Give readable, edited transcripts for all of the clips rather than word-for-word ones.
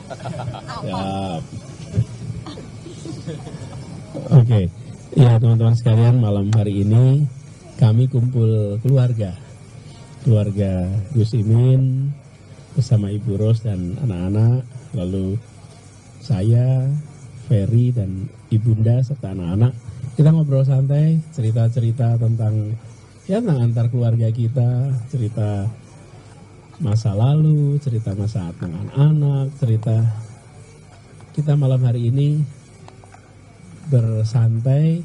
Siap. Oke, ya teman-teman sekalian, malam hari ini kami kumpul keluarga Gus Imin bersama Ibu Ros dan anak-anak, lalu saya, Ferry dan Ibunda serta anak-anak. Kita ngobrol santai, cerita-cerita tentang antar keluarga kita, cerita masa lalu, cerita masa anak-anak, cerita kita malam hari ini bersantai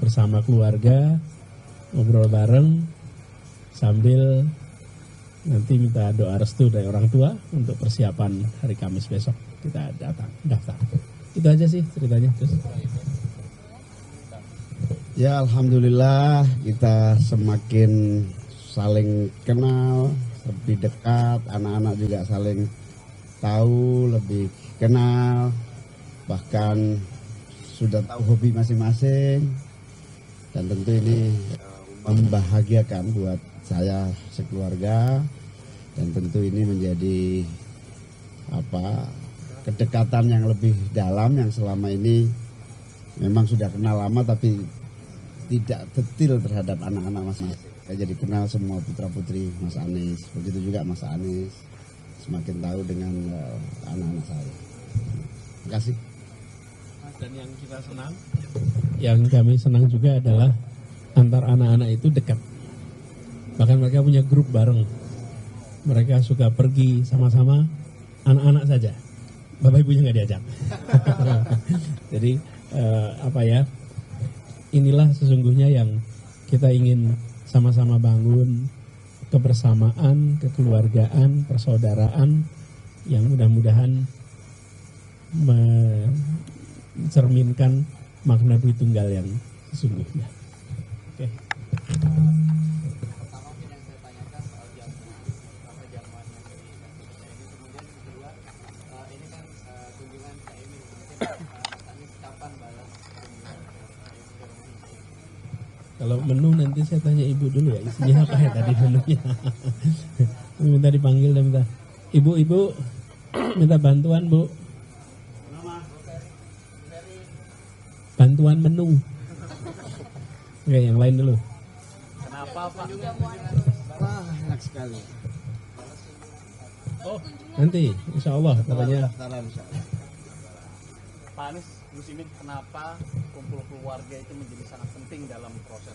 bersama keluarga, ngobrol bareng sambil nanti minta doa restu dari orang tua untuk persiapan hari Kamis besok kita daftar. Itu aja sih ceritanya. Terus. Ya alhamdulillah kita semakin saling kenal, lebih dekat, anak-anak juga saling tahu, lebih kenal, bahkan sudah tahu hobi masing-masing, dan tentu ini membahagiakan buat saya sekeluarga, dan tentu ini menjadi kedekatan yang lebih dalam yang selama ini memang sudah kenal lama tapi tidak detail terhadap anak-anak masing-masing. Saya jadi kenal semua putra-putri Mas Anies, begitu juga Mas Anies semakin tahu dengan anak-anak saya. Terima kasih. Dan yang kami senang juga adalah antar anak-anak itu dekat. Bahkan mereka punya grup bareng. Mereka suka pergi sama-sama, anak-anak saja. Bapak ibunya nggak diajak. Jadi inilah sesungguhnya yang kita ingin sama-sama bangun, kebersamaan, kekeluargaan, persaudaraan yang mudah-mudahan mencerminkan makna Dui Tunggal yang sesungguhnya. Oke. Kalau menu nanti saya tanya ibu dulu ya, isinya apa ya tadi menunya. Minta dipanggil dan minta, ibu minta bantuan bu. Bantuan menu. Oke, yang lain dulu. Kenapa Pak? Wah, enak sekali. Oh, nanti insya Allah katanya. Pak Anies, Gus Imin, kenapa kumpul keluarga itu menjadi sangat penting dalam proses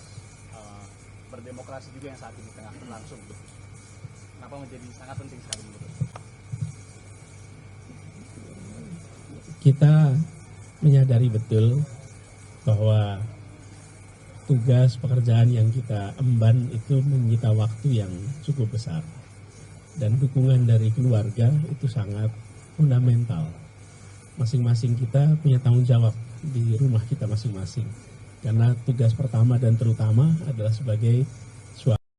berdemokrasi juga yang saat ini tengah berlangsung? Kenapa menjadi sangat penting sekali menurut? Kita menyadari betul bahwa tugas pekerjaan yang kita emban itu menyita waktu yang cukup besar, dan dukungan dari keluarga itu sangat fundamental. Masing-masing kita punya tanggung jawab di rumah kita masing-masing, karena tugas pertama dan terutama adalah sebagai suami,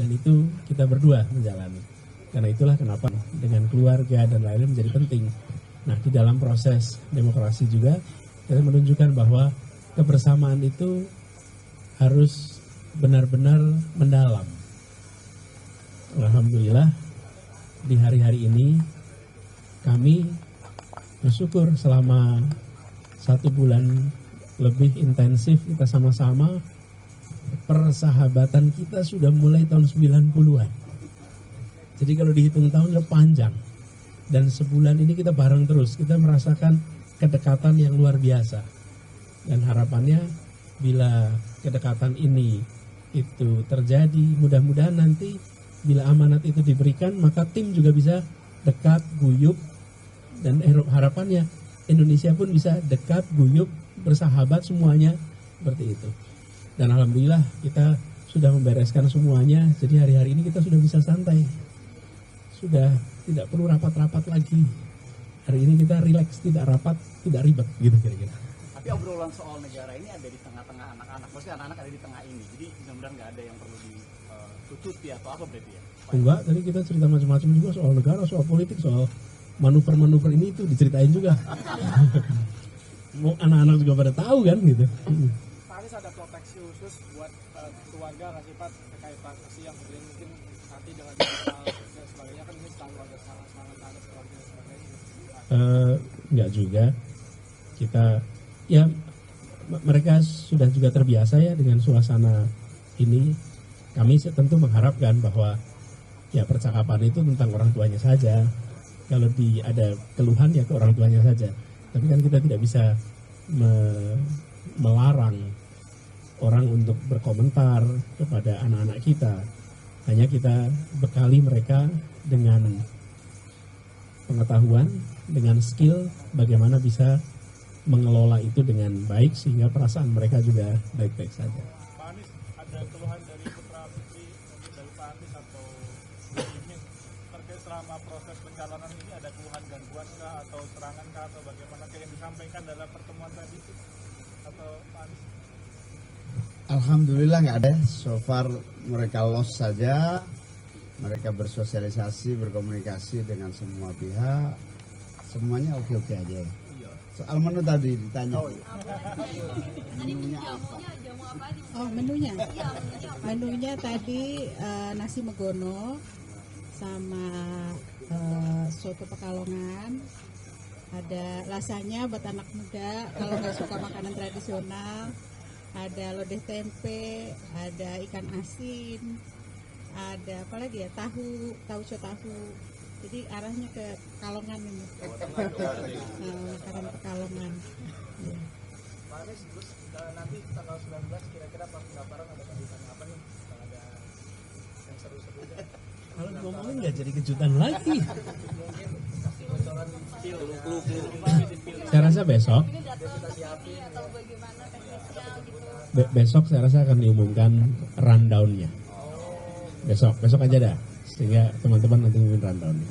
dan itu kita berdua menjalani. Karena itulah kenapa dengan keluarga dan lainnya menjadi penting. Nah, di dalam proses demokrasi juga kita menunjukkan bahwa kebersamaan itu harus benar-benar mendalam. Alhamdulillah di hari-hari ini kami bersyukur selama 1 bulan lebih intensif kita sama-sama, persahabatan kita sudah mulai tahun 90-an. Jadi kalau dihitung tahun lebih panjang. Dan sebulan ini kita bareng terus, kita merasakan kedekatan yang luar biasa. Dan harapannya bila kedekatan ini itu terjadi, mudah-mudahan nanti bila amanat itu diberikan, maka tim juga bisa dekat, guyup, dan harapannya Indonesia pun bisa dekat, guyup, bersahabat semuanya seperti itu. Dan alhamdulillah kita sudah membereskan semuanya, jadi hari-hari ini kita sudah bisa santai. Sudah tidak perlu rapat-rapat lagi. Hari ini kita rileks, tidak rapat, tidak ribet, gitu kira-kira. Tapi obrolan soal negara ini ada di tengah-tengah anak-anak. Maksudnya anak-anak ada di tengah ini. Jadi mudah-mudahan nggak ada yang perlu ditutupi atau apa berarti ya? Enggak, tadi kita cerita macam-macam juga soal negara, soal politik, soal manuver-manuver ini itu diceritain juga. Mau anak-anak juga pada tahu kan gitu. Pak Anies ada proteksi khusus buat keluarga nggak sih Pak terkait transaksi yang mungkin nanti dengan digital Enggak juga. Kita ya mereka sudah juga terbiasa ya dengan suasana ini. Kami tentu mengharapkan bahwa ya percakapan itu tentang orang tuanya saja. Kalau ada keluhan ya ke orang tuanya saja. Tapi kan kita tidak bisa melarang orang untuk berkomentar kepada anak-anak kita. Hanya kita bekali mereka dengan pengetahuan, dengan skill bagaimana bisa mengelola itu dengan baik sehingga perasaan mereka juga baik-baik saja. Pak Anies, ada keluhan dari putra putri mungkin dari Pak Anies atau ini terkait selama proses pencalonan ini, ada keluhan gangguan kah atau serangan kah atau bagaimana kayak yang disampaikan dalam pertemuan tadi itu, atau Pak Anies? Alhamdulillah nggak ada. So far mereka los saja. Mereka bersosialisasi, berkomunikasi dengan semua pihak. Semuanya oke-oke aja. Soal menu tadi ditanya. Menunya apa? Oh, menunya. Menunya tadi nasi megono sama soto Pekalongan. Ada lasanya buat anak muda kalau nggak suka makanan tradisional. Ada lodeh tempe, ada ikan asin, ada apa lagi ya, tahu tahu. Jadi arahnya ke Pekalongan ini. Makanan Pekalongan. Ya. Pak Anies, terus nanti tanggal 19 kira-kira pas pendaftaran ada kejutan apa nih? Ada yang seru-seru aja. Kalau ngomongin nggak jadi kejutan lagi. Saya rasa besok. Besok saya rasa akan diumumkan rundown-nya. Besok aja dah. Sehingga teman-teman nanti ngumumin rundown-nya.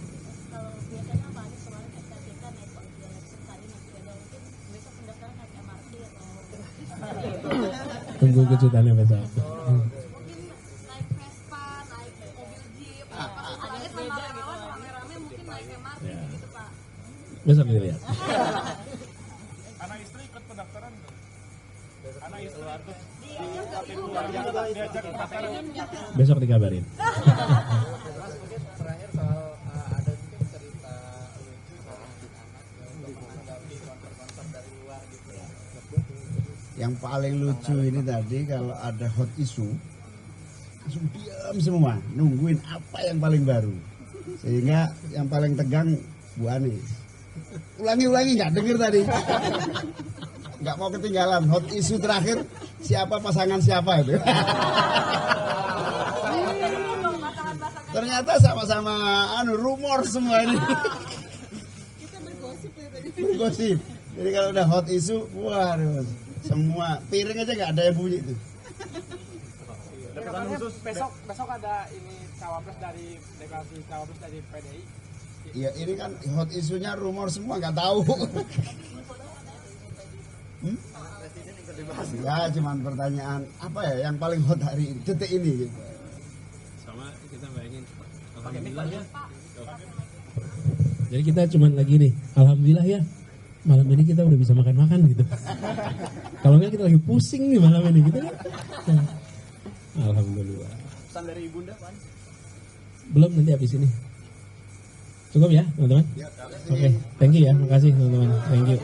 Tunggu kejutannya besok. Naik Vespa, naik mobil Jeep, ada sama relawan rame-rame mungkin naik MRT gitu Pak. Besok dilihat. Anak istri ikut pendaftaran tuh. Anak istri harus diajak pendaftaran. Besok dikabarin. Terakhir soal ada mungkin cerita lucu soal anak-anak menanggapi konser-konser dari luar gitu ya. Yang paling lucu ini tadi kalau ada hot issue langsung diam semua nungguin apa yang paling baru, sehingga yang paling tegang Bu Anies ulangi nggak denger tadi, nggak mau ketinggalan hot issue terakhir siapa pasangan siapa itu. Ternyata sama-sama rumor semua ini. Kita bergosip. Jadi kalau udah hot issue, waduh, semua piring aja nggak ada yang bunyi itu. Katanya besok ada ini cawapres dari deklarasi cawapres dari PDI. Iya, ini kan hot isunya rumor semua nggak tahu. Ya, cuman pertanyaan apa ya yang paling hot hari ini, detik ini gitu. Sama kita bayangin. Alhamdulillah ya. Jadi kita cuman lagi nih, alhamdulillah ya. Malam ini kita udah bisa makan-makan gitu. Kalau enggak kita lagi pusing nih malam ini gitu kan. Alhamdulillah. Pesan dari Ibunda Pak. Belum, nanti habis ini. Cukup ya teman-teman? Oke, thank you ya, makasih teman-teman. Thank you.